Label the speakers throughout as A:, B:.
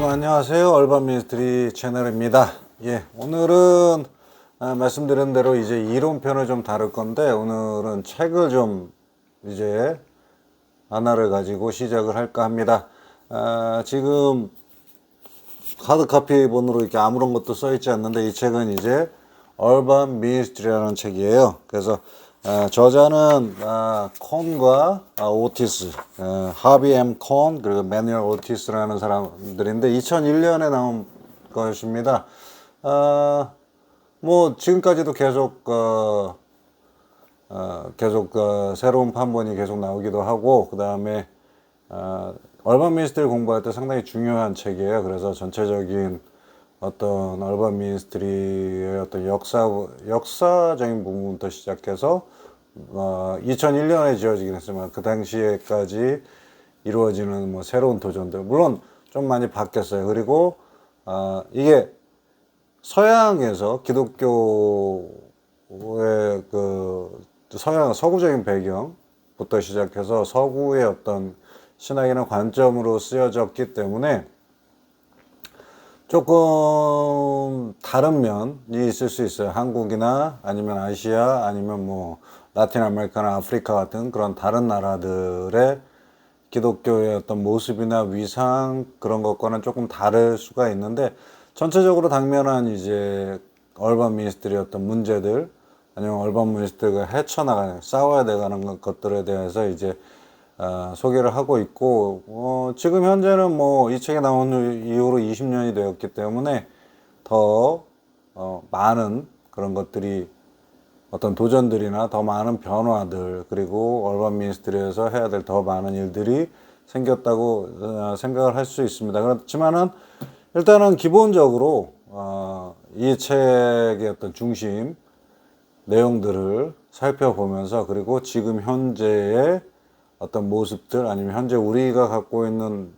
A: 여러분 안녕하세요. 얼반 미스트리 채널입니다. 오늘은 말씀드린 대로 이제 이론편을 좀 다룰 건데, 오늘은 책을 좀 이제 하나를 가지고 시작을 할까 합니다. 지금 하드카피본으로 이렇게 아무런 것도 써 있지 않는데, 이 책은 이제 얼반 미스트리라는 책이에요. 그래서 저자는 콘과 오티스, 하비 M 콘 그리고 매뉴얼 오티스라는 사람들인데 2001년에 나온 것입니다. 뭐 지금까지도 계속 새로운 판본이 계속 나오기도 하고, 그 다음에 얼반 미스트리 공부할 때 상당히 중요한 책이에요. 그래서 전체적인 어떤 얼반 미스트리의 어떤 역사적인 부분부터 시작해서 2001년에 지어지긴 했지만 그 당시에까지 이루어지는 뭐 새로운 도전들, 물론 좀 많이 바뀌었어요. 그리고 이게 서양에서 기독교의 그 서구적인 배경부터 시작해서 서구의 어떤 신학이나 관점으로 쓰여졌기 때문에 조금 다른 면이 있을 수 있어요. 한국이나 아니면 아시아 아니면 뭐 라틴 아메리카나 아프리카 같은 그런 다른 나라들의 기독교의 어떤 모습이나 위상 그런 것과는 조금 다를 수가 있는데, 전체적으로 당면한 이제 얼반 미니스트리 어떤 문제들 아니면 얼반 미니스트리가 헤쳐나가는 싸워야 되는 것들에 대해서 이제 소개를 하고 있고, 지금 현재는 뭐 이 책이 나온 이후로 20년이 되었기 때문에 더 많은 그런 것들이 어떤 도전들이나 더 많은 변화들, 그리고 얼반 미니스트리에서 해야 될 더 많은 일들이 생겼다고 생각을 할 수 있습니다. 그렇지만은 일단은 기본적으로 이 책의 어떤 중심 내용들을 살펴보면서, 그리고 지금 현재의 어떤 모습들 아니면 현재 우리가 갖고 있는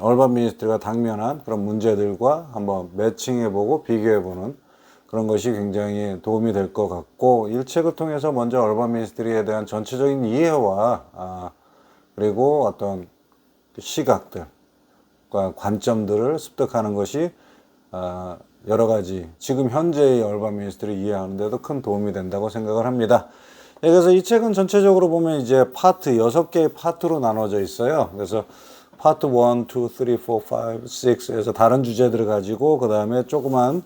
A: 얼반 미니스트리가 당면한 그런 문제들과 한번 매칭해보고 비교해보는 그런 것이 굉장히 도움이 될 것 같고, 이 책을 통해서 먼저 얼반 미니스트리에 대한 전체적인 이해와 그리고 어떤 시각들과 관점들을 습득하는 것이 여러 가지 지금 현재의 얼반 미니스트리를 이해하는 데도 큰 도움이 된다고 생각을 합니다. 그래서 이 책은 전체적으로 보면 이제 파트 6개의 파트로 나눠져 있어요. 그래서 파트 1, 2, 3, 4, 5, 6에서 다른 주제들을 가지고 그 다음에 조그만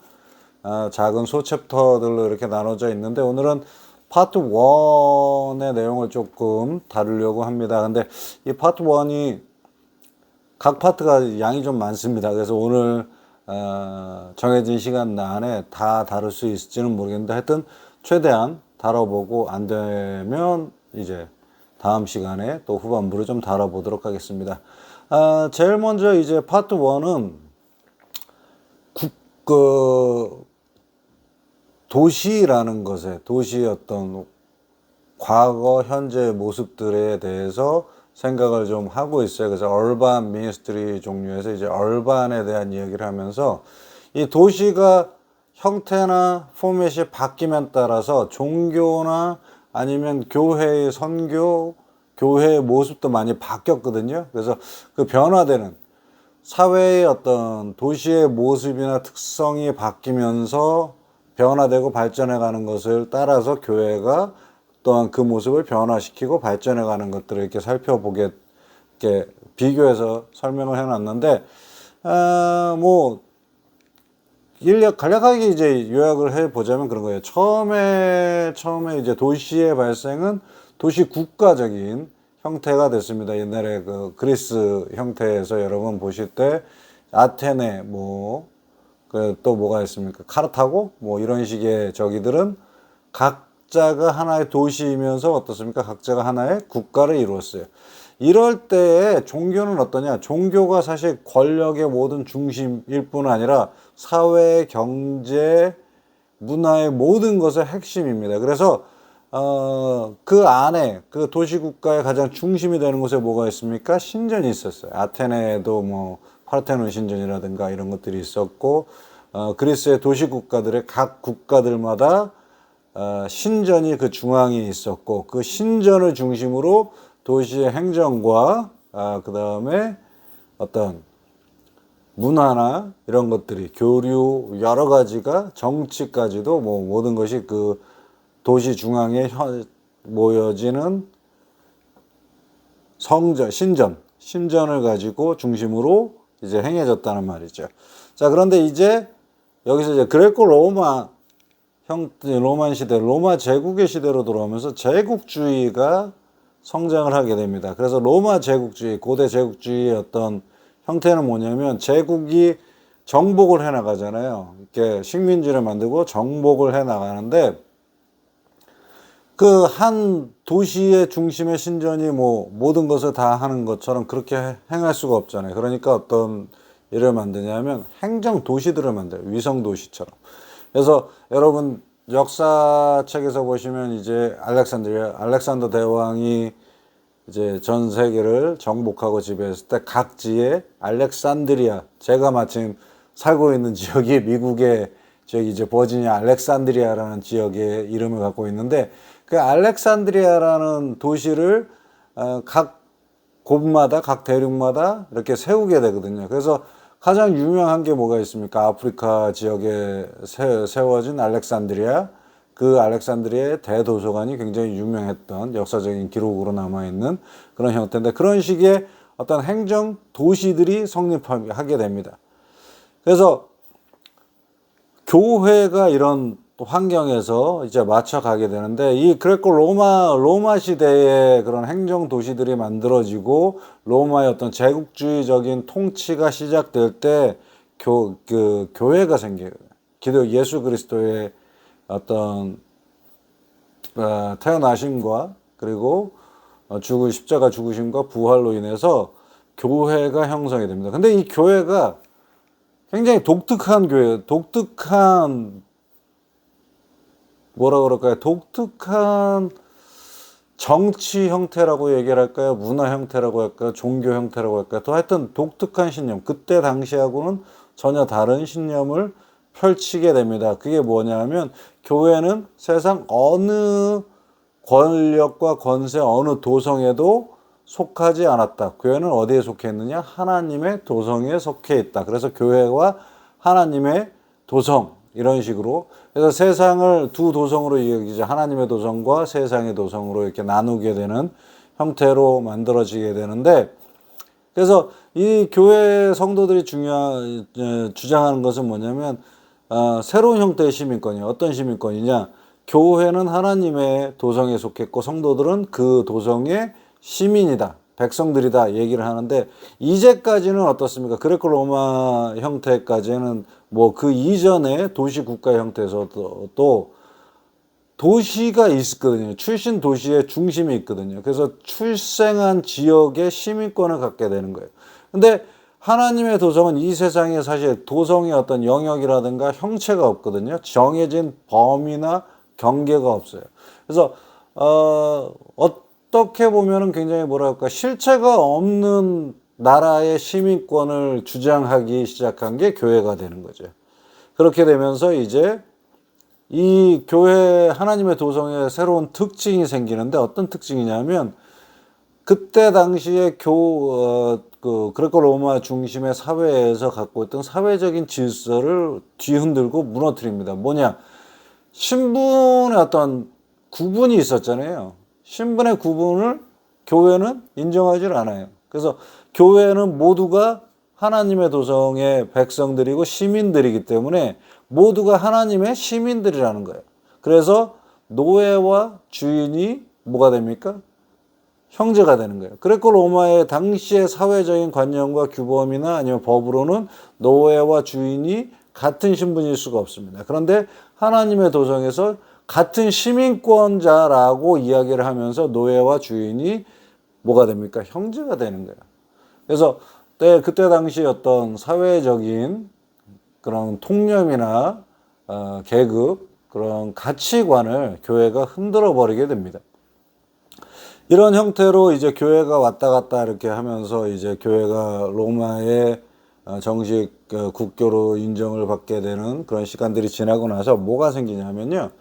A: 작은 소챕터들로 이렇게 나눠져 있는데, 오늘은 파트 1의 내용을 조금 다루려고 합니다. 근데 이 파트 1이 각 파트가 양이 좀 많습니다. 그래서 오늘 정해진 시간 안에 다 다룰 수 있을지는 모르겠는데, 하여튼 최대한 다뤄보고 안 되면 이제 다음 시간에 또 후반부를 좀 다뤄보도록 하겠습니다. 제일 먼저 이제 파트 1은 도시라는 것에, 도시의 어떤 과거, 현재 모습들에 대해서 생각을 좀 하고 있어요. 그래서 얼반 미니스트리 종류에서 이제 얼반에 대한 이야기를 하면서, 이 도시가 형태나 포맷이 바뀌면 따라서 종교나 아니면 교회의 선교, 교회의 모습도 많이 바뀌었거든요. 그래서 그 변화되는 사회의 어떤 도시의 모습이나 특성이 바뀌면서 변화되고 발전해가는 것을 따라서 교회가 또한 그 모습을 변화시키고 발전해가는 것들을 이렇게 살펴보게, 이렇게 비교해서 설명을 해놨는데, 뭐 간략하게 이제 요약을 해보자면 그런 거예요. 처음에 이제 도시의 발생은 도시 국가적인 형태가 됐습니다. 옛날에 그 그리스 형태에서 여러분 보실 때 아테네, 또 뭐가 있습니까? 카르타고, 뭐 이런 식의 저기들은 각자가 하나의 도시이면서 어떻습니까? 각자가 하나의 국가를 이루었어요. 이럴 때에 종교는 어떠냐? 종교가 사실 권력의 모든 중심일 뿐 아니라 사회, 경제, 문화의 모든 것의 핵심입니다. 그래서 그 안에 그 도시국가의 가장 중심이 되는 곳에 뭐가 있습니까? 신전이 있었어요. 아테네에도 뭐 파르테논 신전이라든가 이런 것들이 있었고, 그리스의 도시국가들의 각 국가들마다 신전이 그 중앙에 있었고, 그 신전을 중심으로 도시의 행정과 그 다음에 어떤 문화나 이런 것들이 교류 여러 가지가 정치까지도 뭐 모든 것이 그 도시 중앙에 모여지는 신전을 가지고 중심으로 이제 행해졌다는 말이죠. 자, 그런데 이제 여기서 이제 그레코 로마 로만 시대, 로마 제국의 시대로 돌아오면서 제국주의가 성장을 하게 됩니다. 그래서 로마 제국주의, 고대 제국주의의 어떤 형태는 뭐냐면 제국이 정복을 해 나가잖아요. 이렇게 식민지를 만들고 정복을 해 나가는데 그 한 도시의 중심의 신전이 뭐 모든 것을 다 하는 것처럼 그렇게 행할 수가 없잖아요. 그러니까 어떤 일을 만드냐면 행정 도시들을 만들어요. 위성 도시처럼. 그래서 여러분 역사책에서 보시면 이제 알렉산더 대왕이 이제 전 세계를 정복하고 지배했을 때 각지에 알렉산드리아, 제가 마침 살고 있는 지역이 미국의 지역이 이제 버지니아 알렉산드리아라는 지역의 이름을 갖고 있는데 그 알렉산드리아라는 도시를 각 곳마다 각 대륙마다 이렇게 세우게 되거든요. 그래서 가장 유명한 게 뭐가 있습니까? 아프리카 지역에 세워진 알렉산드리아. 그 알렉산드리아의 대도서관이 굉장히 유명했던 역사적인 기록으로 남아있는 그런 형태인데 그런 식의 어떤 행정 도시들이 성립하게 됩니다. 그래서 교회가 이런 환경에서 이제 맞춰가게 되는데 이 그레코 로마 시대의 그런 행정 도시들이 만들어지고 로마의 어떤 제국주의적인 통치가 시작될 때 교회가 생겨요. 예수 그리스도의 어떤 태어나심과 그리고 십자가 죽으심과 부활로 인해서 교회가 형성이 됩니다. 근데 이 교회가 굉장히 독특한 교회예요. 독특한 정치 형태라고 얘기를 할까요? 문화 형태라고 할까요? 종교 형태라고 할까요? 또 하여튼 독특한 신념. 그때 당시하고는 전혀 다른 신념을 펼치게 됩니다. 그게 뭐냐면 교회는 세상 어느 권력과 권세, 어느 도성에도 속하지 않았다. 교회는 어디에 속해 있느냐? 하나님의 도성에 속해 있다. 그래서 교회와 하나님의 도성 이런 식으로 그래서 세상을 두 도성으로 이제 하나님의 도성과 세상의 도성으로 이렇게 나누게 되는 형태로 만들어지게 되는데 그래서 이 교회 성도들이 주장하는 것은 뭐냐면 새로운 형태의 시민권이에요. 어떤 시민권이냐? 교회는 하나님의 도성에 속했고 성도들은 그 도성의 시민이다. 백성들이다 얘기를 하는데 이제까지는 어떻습니까? 그레코 로마 형태까지는 뭐 그 이전에 도시 국가 형태에서도 또 도시가 있거든요. 출신 도시의 중심이 있거든요. 그래서 출생한 지역의 시민권을 갖게 되는 거예요. 근데 하나님의 도성은 이 세상에 사실 도성의 어떤 영역이라든가 형체가 없거든요. 정해진 범위나 경계가 없어요. 그래서 어떻게 보면은 굉장히 뭐랄까 실체가 없는 나라의 시민권을 주장하기 시작한 게 교회가 되는 거죠. 그렇게 되면서 이제 이 교회 하나님의 도성에 새로운 특징이 생기는데 어떤 특징이냐면 그때 당시에 그레코 로마 중심의 사회에서 갖고 있던 사회적인 질서를 뒤흔들고 무너뜨립니다. 뭐냐? 신분의 어떤 구분이 있었잖아요. 신분의 구분을 교회는 인정하지 않아요. 그래서 교회는 모두가 하나님의 도성의 백성들이고 시민들이기 때문에 모두가 하나님의 시민들이라는 거예요. 그래서 노예와 주인이 뭐가 됩니까? 형제가 되는 거예요. 그레코 로마의 당시의 사회적인 관념과 규범이나 아니면 법으로는 노예와 주인이 같은 신분일 수가 없습니다. 그런데 하나님의 도성에서 같은 시민권자라고 이야기를 하면서 노예와 주인이 뭐가 됩니까? 형제가 되는 거예요. 그래서 그때 당시 어떤 사회적인 그런 통념이나 계급 그런 가치관을 교회가 흔들어 버리게 됩니다. 이런 형태로 이제 교회가 왔다 갔다 이렇게 하면서 이제 교회가 로마의 정식 국교로 인정을 받게 되는 그런 시간들이 지나고 나서 뭐가 생기냐면요.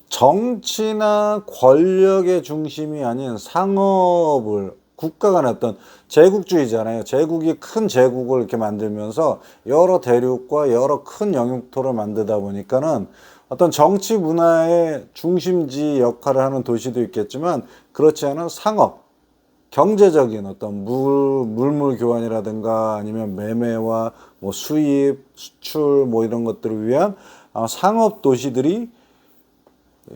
A: 정치나 권력의 중심이 아닌 상업을 국가 간의 어떤 제국주의잖아요. 제국이 큰 제국을 이렇게 만들면서 여러 대륙과 여러 큰 영역토를 만들다 보니까는 어떤 정치 문화의 중심지 역할을 하는 도시도 있겠지만 그렇지 않은 상업, 경제적인 어떤 물물 교환이라든가 아니면 매매와 뭐 수입, 수출 뭐 이런 것들을 위한 상업 도시들이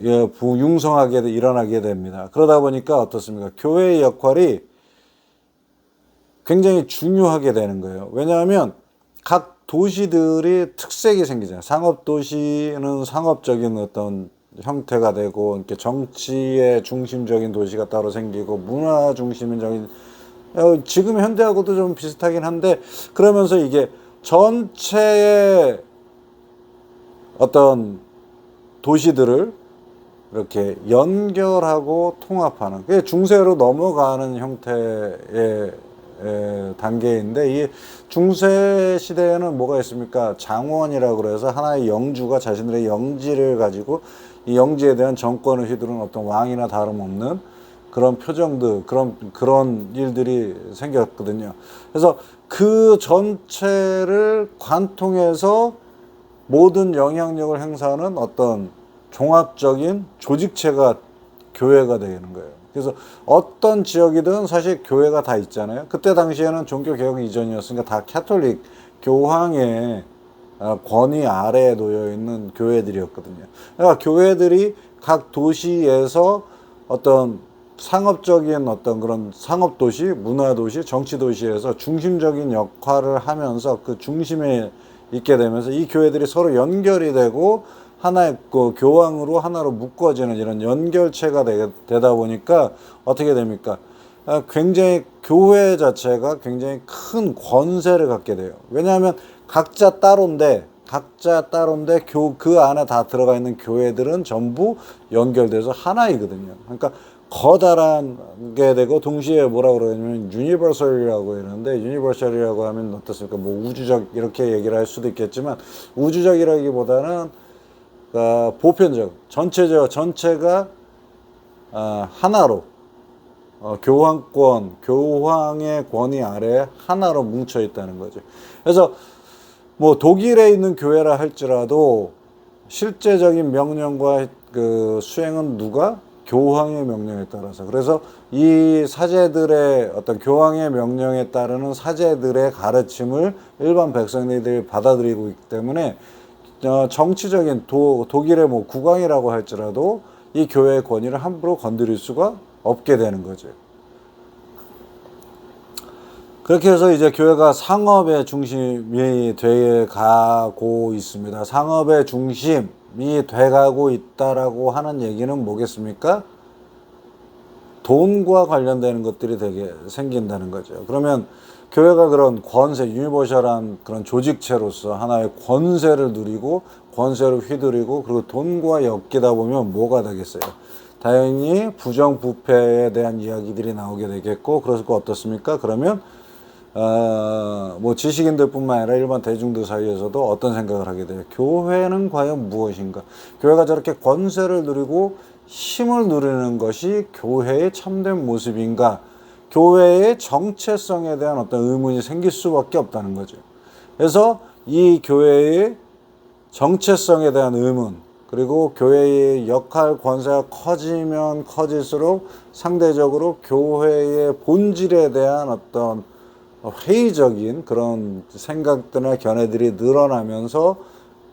A: 융성하게 일어나게 됩니다. 그러다 보니까 어떻습니까? 교회의 역할이 굉장히 중요하게 되는 거예요. 왜냐하면 각 도시들이 특색이 생기잖아요. 상업 도시는 상업적인 어떤 형태가 되고, 이렇게 정치의 중심적인 도시가 따로 생기고, 문화 중심적인, 지금 현대하고도 좀 비슷하긴 한데, 그러면서 이게 전체의 어떤 도시들을 이렇게 연결하고 통합하는, 그게 중세로 넘어가는 형태의 단계인데, 이 중세 시대에는 뭐가 있습니까? 장원이라고 그래서 하나의 영주가 자신들의 영지를 가지고 이 영지에 대한 정권을 휘두르는 어떤 왕이나 다름없는 그런 표정들, 그런 일들이 생겼거든요. 그래서 그 전체를 관통해서 모든 영향력을 행사하는 어떤 종합적인 조직체가 교회가 되는 거예요. 그래서 어떤 지역이든 사실 교회가 다 있잖아요. 그때 당시에는 종교개혁 이전이었으니까 다 캐톨릭 교황의 권위 아래에 놓여 있는 교회들이었거든요. 그러니까 교회들이 각 도시에서 어떤 상업적인 어떤 그런 상업도시, 문화도시, 정치도시에서 중심적인 역할을 하면서 그 중심에 있게 되면서 이 교회들이 서로 연결이 되고 하나의 그 교황으로 하나로 묶어지는 이런 연결체가 되다 보니까 어떻게 됩니까? 굉장히 교회 자체가 굉장히 큰 권세를 갖게 돼요. 왜냐하면 각자 따로인데 그 안에 다 들어가 있는 교회들은 전부 연결돼서 하나이거든요. 그러니까 커다란 게 되고 동시에 뭐라고 그러냐면 유니버설이라고 이러는데, 유니버설이라고 하면 어떻습니까? 뭐 우주적 이렇게 얘기를 할 수도 있겠지만, 우주적이라기보다는 보편적, 전체가 하나로 교황의 권위 아래 하나로 뭉쳐 있다는 거죠. 그래서 뭐 독일에 있는 교회라 할지라도 실제적인 명령과 그 수행은 누가? 교황의 명령에 따라서. 그래서 이 사제들의 어떤 교황의 명령에 따르는 사제들의 가르침을 일반 백성들이 받아들이고 있기 때문에 정치적인 독일의 뭐 국왕이라고 할지라도 이 교회의 권위를 함부로 건드릴 수가 없게 되는 거죠. 그렇게 해서 이제 교회가 상업의 중심이 돼 가고 있습니다. 상업의 중심이 돼 가고 있다라고 하는 얘기는 뭐겠습니까? 돈과 관련되는 것들이 되게 생긴다는 거죠. 그러면 교회가 그런 권세, 유니버셜한 그런 조직체로서 하나의 권세를 누리고 권세를 휘두르고 그리고 돈과 엮이다 보면 뭐가 되겠어요? 당연히 부정부패에 대한 이야기들이 나오게 되겠고, 그래서 어떻습니까? 그러면 뭐 지식인들뿐만 아니라 일반 대중들 사이에서도 어떤 생각을 하게 돼요? 교회는 과연 무엇인가? 교회가 저렇게 권세를 누리고 힘을 누리는 것이 교회의 참된 모습인가? 교회의 정체성에 대한 어떤 의문이 생길 수밖에 없다는 거죠. 그래서 이 교회의 정체성에 대한 의문, 그리고 교회의 역할, 권세가 커지면 커질수록 상대적으로 교회의 본질에 대한 어떤 회의적인 그런 생각들이나 견해들이 늘어나면서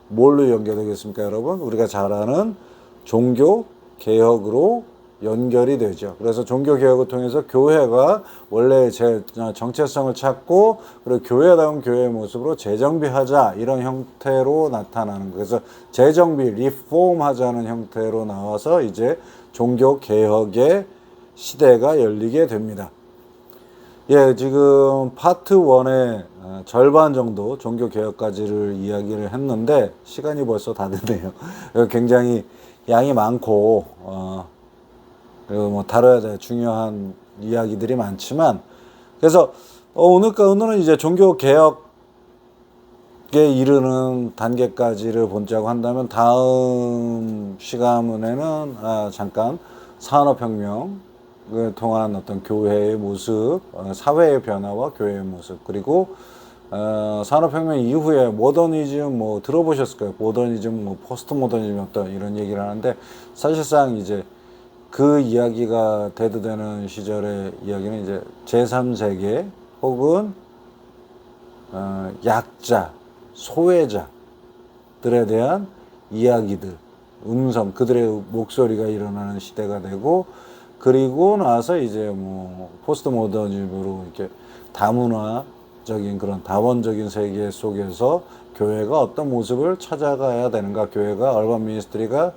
A: 뭘로 연결되겠습니까, 여러분? 우리가 잘 아는 종교 개혁으로 연결이 되죠. 그래서 종교 개혁을 통해서 교회가 원래 제 정체성을 찾고, 그리고 교회다운 교회의 모습으로 재정비하자, 이런 형태로 나타나는 거예요. 그래서 재정비, 리폼 하자는 형태로 나와서 이제 종교 개혁의 시대가 열리게 됩니다. 예, 지금 파트 1의 절반 정도 종교 개혁까지를 이야기를 했는데 시간이 벌써 다 됐네요. 굉장히 양이 많고 그리고 뭐 다뤄야 될 중요한 이야기들이 많지만, 그래서 오늘은 이제 종교 개혁에 이르는 단계까지를 본다고 한다면, 다음 시간에는 잠깐 산업혁명, 통한 어떤 교회의 모습, 사회의 변화와 교회의 모습, 그리고 산업혁명 이후에 모더니즘 뭐 들어보셨을 거예요. 모더니즘, 뭐 포스트 모더니즘 어떤 이런 얘기를 하는데, 사실상 이제 그 이야기가 대두되는 시절의 이야기는 이제 제3세계 혹은 약자, 소외자들에 대한 이야기들, 음성, 그들의 목소리가 일어나는 시대가 되고, 그리고 나서 이제 뭐 포스트 모더니즘으로 이렇게 다문화적인 그런 다원적인 세계 속에서 교회가 어떤 모습을 찾아가야 되는가, 교회가 얼반 미니스트리가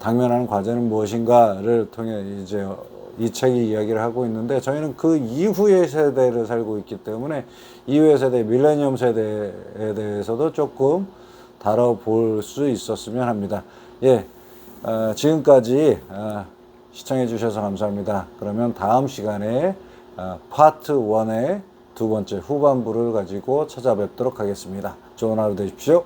A: 당면하는 과제는 무엇인가를 통해 이제 이 책이 이야기를 하고 있는데, 저희는 그 이후의 세대를 살고 있기 때문에 이후의 세대, 밀레니엄 세대에 대해서도 조금 다뤄볼 수 있었으면 합니다. 예, 지금까지 시청해 주셔서 감사합니다. 그러면 다음 시간에 파트 1의 두 번째 후반부를 가지고 찾아뵙도록 하겠습니다. 좋은 하루 되십시오.